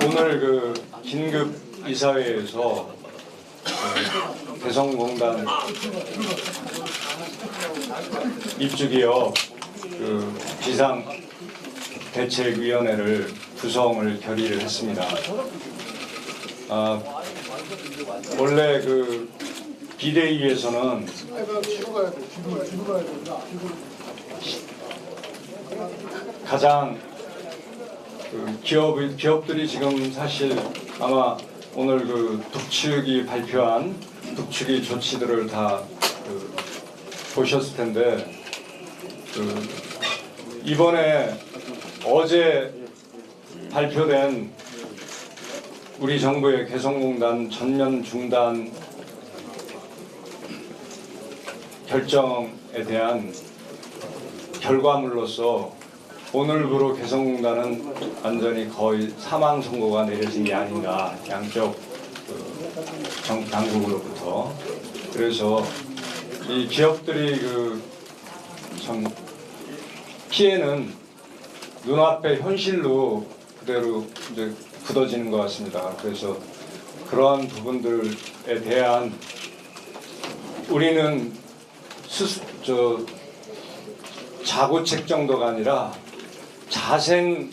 오늘 그 긴급 이사회에서 개성공단 입주기업 그 비상대책위원회를 구성을 결의를 했습니다. 원래 그 비대위에서는 가장 그 기업들이 지금 사실 아마 오늘 그 북측이 발표한 북측의 조치들을 다 보셨을 텐데 이번에 어제 발표된 우리 정부의 개성공단 전면 중단 결정에 대한 결과물로서 오늘부로 개성공단은 완전히 거의 사망 선고가 내려진 게 아닌가, 양쪽 당국으로부터. 그래서 이 기업들이 참 피해는 눈앞에 현실로 그대로 이제 굳어지는 것 같습니다. 그래서 그러한 부분들에 대한 우리는 자구책 정도가 아니라 자생의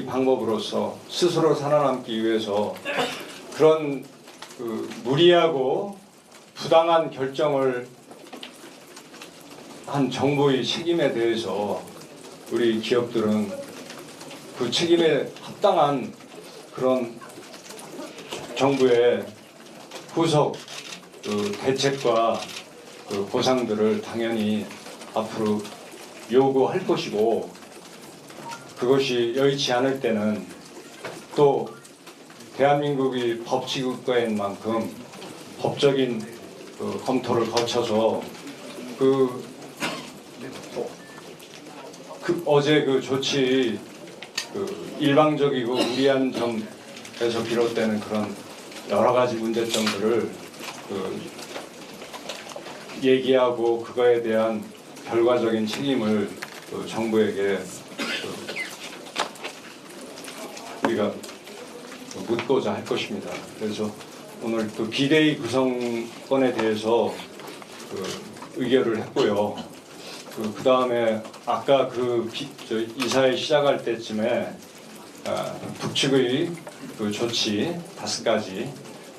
방법으로서 스스로 살아남기 위해서 그런 무리하고 부당한 결정을 한 정부의 책임에 대해서 우리 기업들은 그 책임에 합당한 그런 정부의 후속 대책과 보상들을 당연히 앞으로 요구할 것이고, 그것이 여의치 않을 때는 또 대한민국이 법치국가인 만큼 법적인 검토를 거쳐서 어제 그 조치 일방적이고 무리한 점에서 비롯되는 그런 여러 가지 문제점들을 얘기하고 그거에 대한 결과적인 책임을 정부에게 우리가 묻고자 할 것입니다. 그래서 오늘 또 비대위 구성건에 대해서 의결을 했고요. 그 다음에 아까 이사회 시작할 때쯤에 북측의 조치 5가지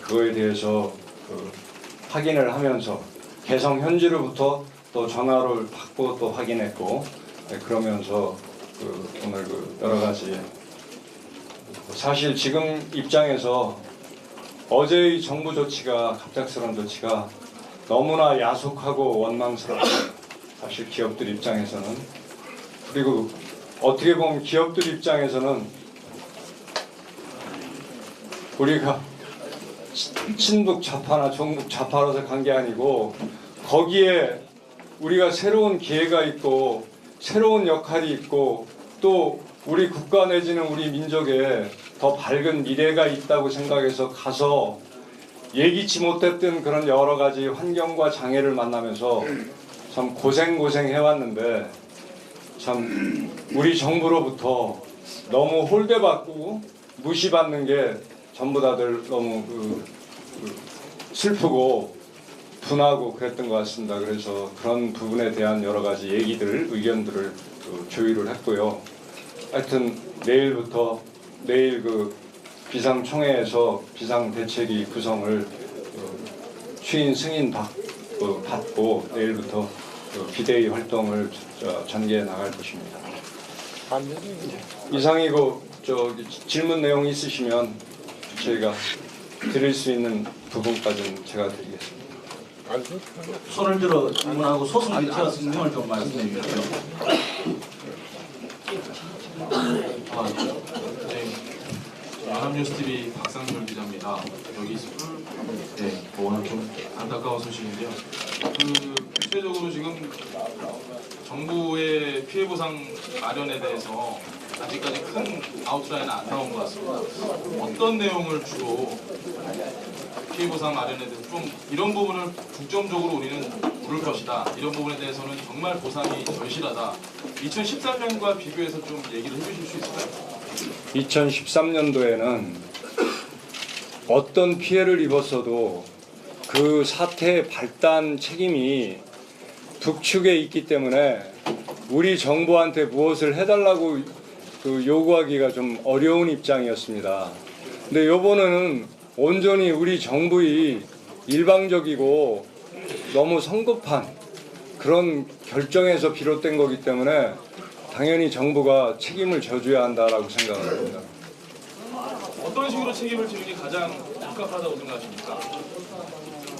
그거에 대해서 확인을 하면서 개성 현지로부터 또 전화를 받고 또 확인했고, 그러면서 오늘 여러 가지 사실 지금 입장에서 어제의 정부 조치가 갑작스러운 조치가 너무나 야속하고 원망스럽다. 사실 기업들 입장에서는, 그리고 어떻게 보면 기업들 입장에서는 우리가 친북 좌파나 종북 좌파라서 간 게 아니고 거기에 우리가 새로운 기회가 있고 새로운 역할이 있고 또 우리 국가 내지는 우리 민족에 더 밝은 미래가 있다고 생각해서 가서 예기치 못했던 그런 여러 가지 환경과 장애를 만나면서 참 고생 해왔는데, 참 우리 정부로부터 너무 홀대받고 무시받는 게 전부 다들 너무 슬프고 분하고 그랬던 것 같습니다. 그래서 그런 부분에 대한 여러 가지 의견들을 조율을 했고요. 하여튼 내일 비상총회에서 비상대책위 구성을 추인 승인 받고 내일부터 비대위 활동을 전개해 나갈 것입니다. 이상이고 질문 내용 있으시면 저희가 드릴 수 있는 부분까지는 제가 드리겠습니다. 손을 들어 질문하고 소승 기체였으면 좀 말씀해 주십시오. 연합뉴스TV 박상률 기자입니다. 여기 오늘 좀 안타까운 소식인데요. 구체적으로 지금 정부의 피해보상 마련에 대해서 아직까지 큰 아웃라인은 안 나온 것 같습니다. 어떤 내용을 주로 피해보상 마련에 대해서 좀 이런 부분을 중점적으로 우리는 물을 것이다. 이런 부분에 대해서는 정말 보상이 절실하다. 2013년과 비교해서 좀 얘기를 해주실 수 있을까요? 2013년도에는 어떤 피해를 입었어도 그 사태의 발단 책임이 북측에 있기 때문에 우리 정부한테 무엇을 해달라고 요구하기가 좀 어려운 입장이었습니다. 근데 이번에는 온전히 우리 정부의 일방적이고 너무 성급한 그런 결정에서 비롯된 거기 때문에 당연히 정부가 책임을 져줘야 한다라고 생각합니다. 어떤 식으로 책임을 지는 게 가장 적합하다고 생각하십니까?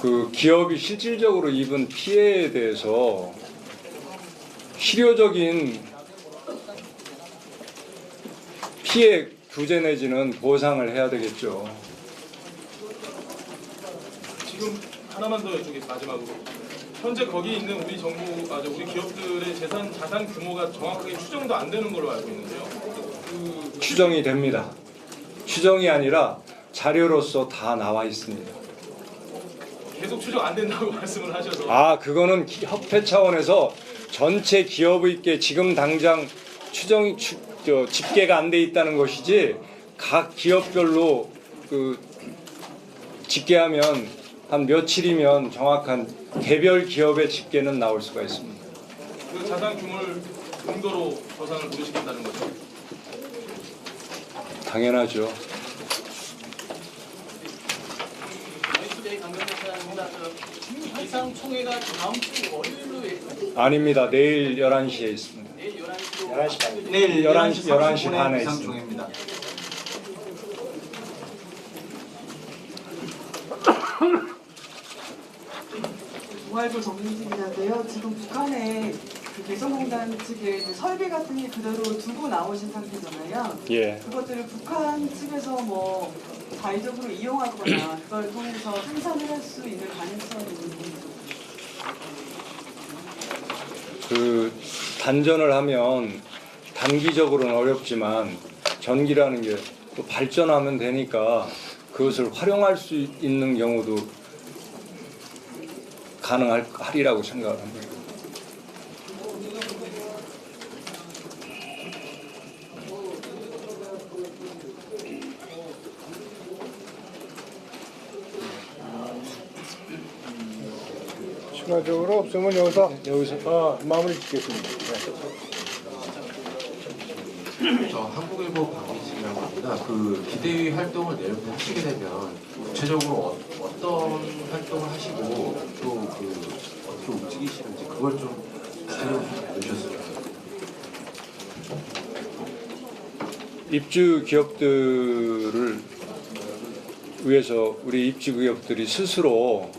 그 기업이 실질적으로 입은 피해에 대해서 실효적인 피해 구제 내지는 보상을 해야 되겠죠. 지금 하나만 더 여쭤게 마지막으로 현재 거기 있는 우리 정부, 우리 기업들의 자산 규모가 정확하게 추정도 안 되는 걸로 알고 있는데요. 추정이 됩니다. 추정이 아니라 자료로서 다 나와 있습니다. 계속 추정 안 된다고 말씀을 하셔서. 그거는 협회 차원에서 전체 기업의께 지금 당장 집계가 안 돼 있다는 것이지, 각 기업별로 집계하면 한 며칠이면 정확한 개별 기업의 집계는 나올 수가 있습니다. 그 자산 규모를 근거로 보상을 부르시겠다는 거죠? 당연하죠. 기상총회가 다음 주 월요일로 아닙니다. 내일 11시에 있습니다. 내일 11시로 내일 11시 반에 기상총회입니다. 동아일보 정민진인데요. 지금 북한의 개성공단 측에 이제 설비 같은 게 그대로 두고 나오신 상태잖아요. 예. 그것들을 북한 측에서 뭐 자의적으로 이용하거나 그걸 통해서 생산을 할 수 있는 가능성이 있는지. 단전을 하면 단기적으로는 어렵지만 전기라는 게 또 발전하면 되니까 그것을 활용할 수 있는 경우도 가능하리라고 생각합니다. 추가적으로 없으면 여기서 마무리 짓겠습니다. 저 한국일보 박민식이라고 합니다. 그 기대위 활동을 내일부터 하시게 되면 구체적으로 어떤 활동을 하시고 또 어떻게 움직이시는지 그걸 좀 구체적으로 알려주셨으면 좋겠습니다. 입주 기업들을 위해서 우리 입주 기업들이 스스로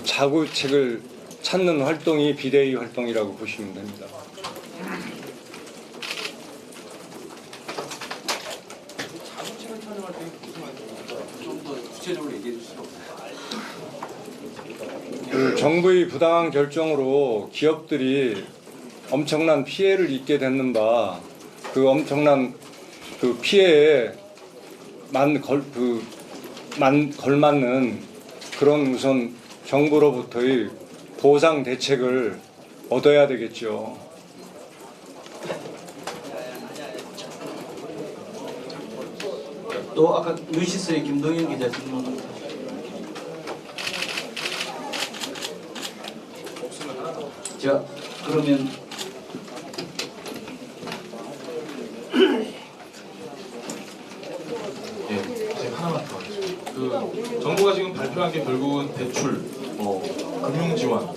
자구책을 찾는 활동이 비대위 활동이라고 보시면 됩니다. 자동차를 촬영할 때 무슨 말씀입니까? 좀 더 구체적으로 얘기해 주실 수 없을까요? 정부의 부당한 결정으로 기업들이 엄청난 피해를 입게 됐는 바 그 엄청난 피해에 걸맞는 그런 우선 정부로부터의 보상 대책을 얻어야 되겠죠. 또 아까 뉴시스의 김동현 기자 질문. 자, 그러면 지금 하나만 더 하겠습니다. 정부가 지금 발표한 게 결국은 대출, 금융 지원,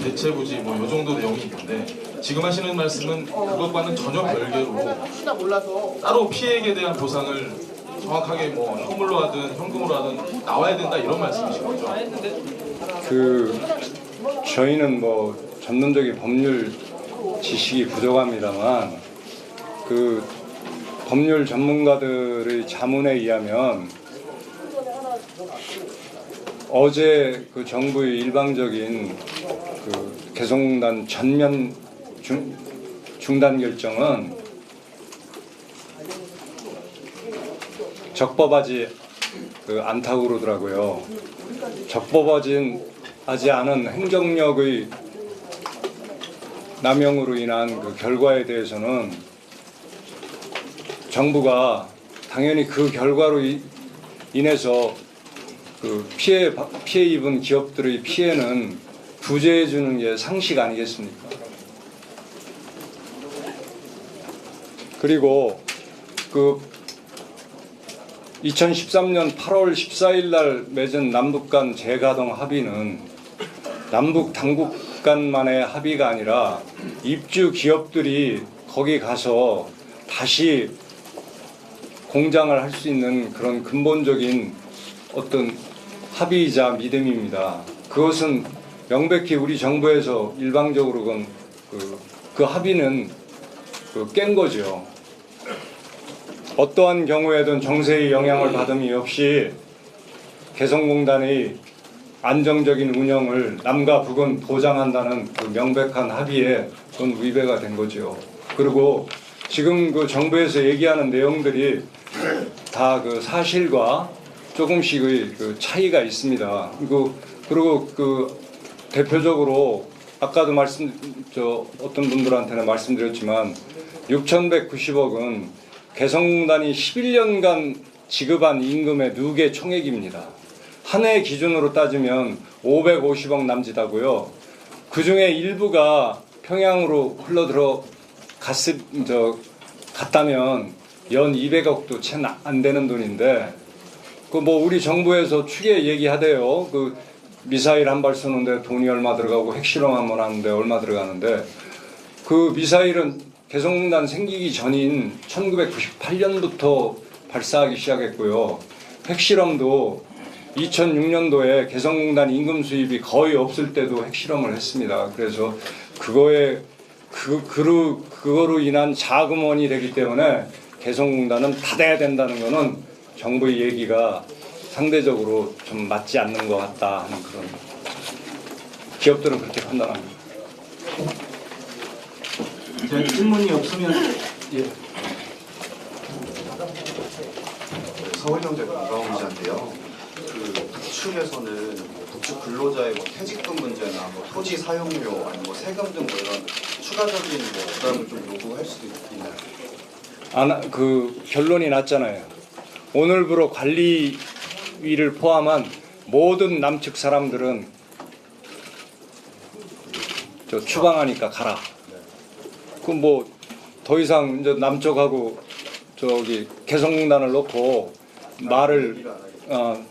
대체 부지 요 정도 내용이 있는데 지금 하시는 말씀은 그것과는 전혀 별개로 따로 피해액에 대한 보상을 정확하게 현물로 하든 현금으로 하든 나와야 된다 이런 말씀이신 거죠? 저희는 전문적인 법률 지식이 부족합니다만 법률 전문가들의 자문에 의하면 어제 정부의 일방적인 개성공단 전면 중단 결정은 적법하지 않다고 그러더라고요. 적법하지 않은 행정력의 남용으로 인한 결과에 대해서는 정부가 당연히 그 결과로 인해서 그 피해 입은 기업들의 피해는 구제해 주는 게 상식 아니겠습니까? 그리고 그 2013년 8월 14일 날 맺은 남북 간 재가동 합의는 남북 당국 간만의 합의가 아니라 입주 기업들이 거기 가서 다시 공장을 할 수 있는 그런 근본적인 어떤 합의이자 믿음입니다. 그것은 명백히 우리 정부에서 일방적으로 그 합의는 깬 거죠. 어떠한 경우에든 정세의 영향을 받음이 없이 개성공단의 안정적인 운영을 남과 북은 보장한다는 그 명백한 합의에 그건 위배가 된 거죠. 그리고 지금 그 정부에서 얘기하는 내용들이 다 그 사실과 조금씩의 그 차이가 있습니다. 그리고 그 대표적으로 아까도 어떤 분들한테는 말씀드렸지만 6,190억은 개성공단이 11년간 지급한 임금의 누계 총액입니다. 한 해 기준으로 따지면 550억 남짓하고요. 그 중에 일부가 평양으로 갔다면 연 200억도 채 안 되는 돈인데, 그 뭐 우리 정부에서 추계 얘기하대요. 그 미사일 한 발 쏘는데 돈이 얼마 들어가고 핵실험 한 번 하는데 얼마 들어가는데, 그 미사일은 개성공단 생기기 전인 1998년부터 발사하기 시작했고요. 핵실험도 2006년도에 개성공단 임금 수입이 거의 없을 때도 핵실험을 했습니다. 그래서 그거로 인한 자금원이 되기 때문에 개성공단은 닫아야 된다는 것은 정부의 얘기가 상대적으로 좀 맞지 않는 것 같다 하는 그런, 기업들은 그렇게 판단합니다. 질문이 없으면 예. 서울경제 건강기자인데요. 그 북측에서는 북측 근로자의 퇴직금 문제나 토지 사용료 아니면 세금 등 이런 추가적인 부담을 좀 요구할 수도 있나요? 그 결론이 났잖아요. 오늘부로 관리위를 포함한 모든 남측 사람들은 추방하니까 가라. 그 뭐 더 이상 이제 남쪽하고 개성공단을 놓고 말을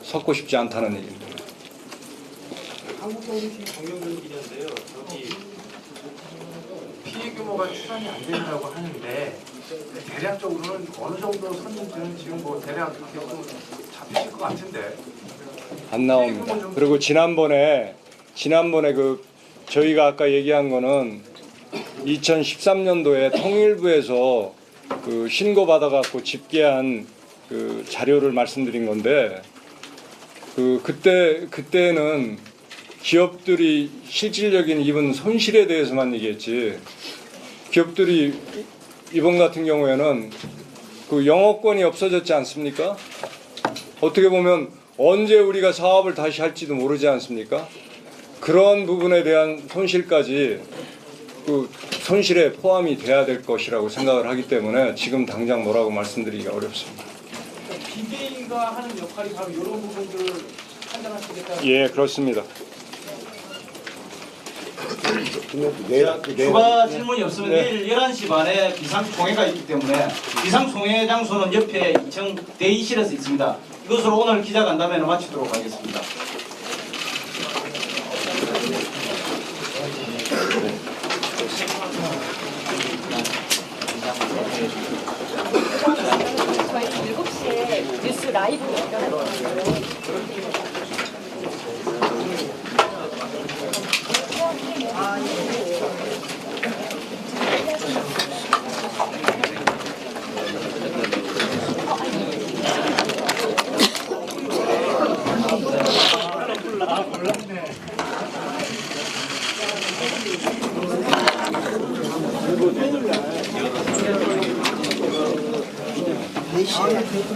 섞고 싶지 않다는 얘기입니다. 한국경제팀 정명근 기자인데요. 피해 규모가 추산이 안 된다고 하는데 대략적으로는 어느 정도 선인지는 지금 뭐 대략 이렇게 좀 잡히실 것 같은데 안 나옵니다. 그리고 지난번에 그 저희가 아까 얘기한 거는 2013년도에 통일부에서 그 신고 받아갖고 집계한 그 자료를 말씀드린 건데, 그때는 기업들이 실질적인 입은 손실에 대해서만 얘기했지, 기업들이 이번 같은 경우에는 그 영업권이 없어졌지 않습니까? 어떻게 보면 언제 우리가 사업을 다시 할지도 모르지 않습니까? 그런 부분에 대한 손실까지 그 손실에 포함이 돼야 될 것이라고 생각을 하기 때문에 지금 당장 뭐라고 말씀드리기가 어렵습니다. 기대위가 하는 역할이 바로 이런 부분들을 판단하시겠다. 예, 그렇습니다. 추가 질문이 없으면 내일 11시 반에 비상총회가 있기 때문에 비상총회 장소는 옆에 2층 대의실에서 있습니다. 이것으로 오늘 기자간담회를 마치도록 하겠습니다. 저희 7시에 뉴스 라이브 연결할 거예요.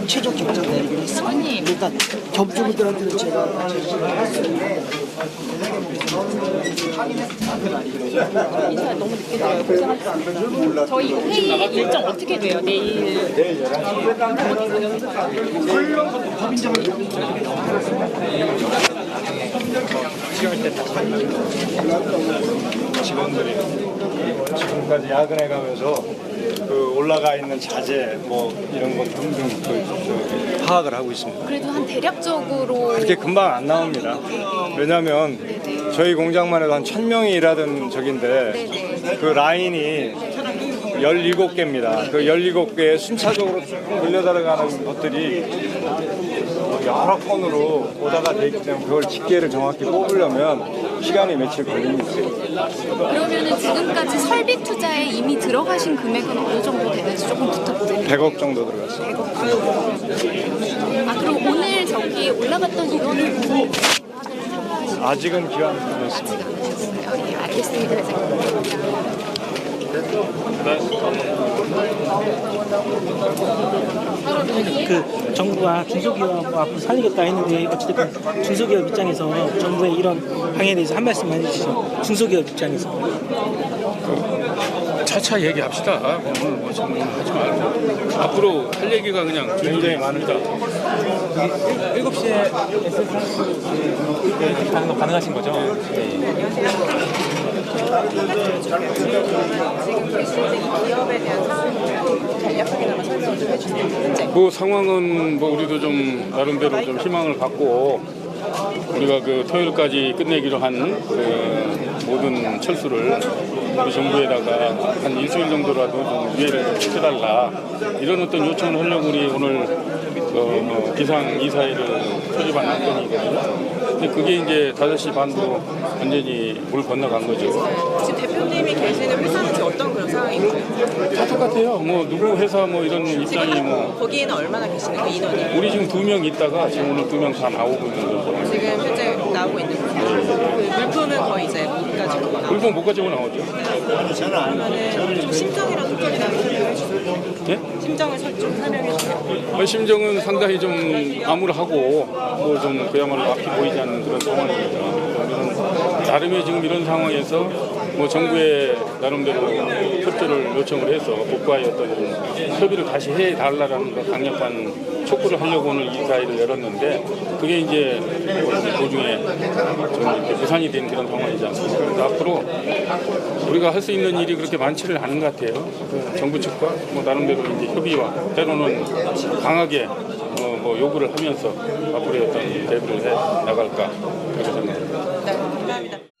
최종 결정 내리긴 했습니다. 일단 점주분들한테는 제가 인사 너무 늦게 들어요. 고생하셨습니다. 저희 이거 회의 일정 어떻게 돼요? 내일 직원들이 지금까지 야근해 가면서 그 올라가 있는 자재 뭐 이런 것 등등 그 파악을 하고 있습니다. 그래도 한 대략적으로 그렇게 금방 안 나옵니다. 왜냐하면 저희 공장만 해도 한 1,000명이 일하던 적인데 그 라인이 17개입니다. 그 17개에 순차적으로 돌려들어가는 것들이 여러 건으로 오다가 돼 있기 때문에 그걸 집계를 정확히 뽑으려면 시간이 며칠 걸립니다. 그러면은 지금까지 설비 투자에 이미 들어가신 금액은 어느 정도 되는지 조금 부탁드립니다. 100억 정도 들어갔습니다. 아 그럼 오늘 저기 올라갔던 인원은 아직은 기한이 되었습니다. 예, 알겠습니다. 그 정부가 중소기업 앞으로 살리겠다 했는데 어쨌든 중소기업 입장에서 정부의 이런 방향에 대해서 한 말씀만 해주시죠. 중소기업 입장에서. 차차 얘기합시다. 오늘 뭐 지금 하지 말고 앞으로 할 얘기가 그냥 굉장히 많으니까. 7시에 SS 가는 거 가능하신 거죠? 지금 계시는 이 기업에 대한 상황을 간략하게나마 설명 좀 해주세요. 뭐 상황은 뭐 우리도 좀 나름대로 좀 희망을 갖고 우리가 그 토요일까지 끝내기로 한 그 모든 철수를 우리 정부에다가 한 일주일 정도라도 좀 유예를 좀 시켜달라 이런 어떤 요청을 하려고 우리 오늘 기상 이사회를 소집한 안건이거든요. 근데 그게 이제 5시 반으로 완전히 물 건너간 거죠. 지금 대표님이 계시는 회사는 지금 어떤 그런 상황인가요? 다 똑같아요. 뭐 누구 회사 뭐 이런 입장이 뭐 거기에는 얼마나 계시는 거 인원이? 우리 지금 2명 있다가 지금 오늘 2명 다 나오고 있는 거죠. 지금 현재 나오고 있는 거. 그 물품은 거의 이제 못 가지고 나오고. 물품 못 가지고 나오죠. 그러면은 좀 심정이랑 특별히나 설명해 주세요. 예? 심정을 좀 설명해 주세요. 심정은 상당히 좀 암울하고 뭐 좀 그야말로 앞이 보이지 않는 그런 상황입니다. 우리는 나름의 지금 이런 상황에서 뭐 정부의 나름대로 협조를 요청을 해서 국가의 어떤 협의를 다시 해달라는 그 강력한 촉구를 하려고 오늘 이 사회를 열었는데 그게 이제 도중에 좀 이렇게 무산이 된 그런 상황이지 않습니까? 그래서 앞으로 우리가 할 수 있는 일이 그렇게 많지를 않은 것 같아요. 그 정부 측과 뭐 나름대로 이제 협의와 때로는 강하게 뭐 요구를 하면서 앞으로의 어떤 대비를 해 나갈까 그렇게 생각합니다. 네, 감사합니다.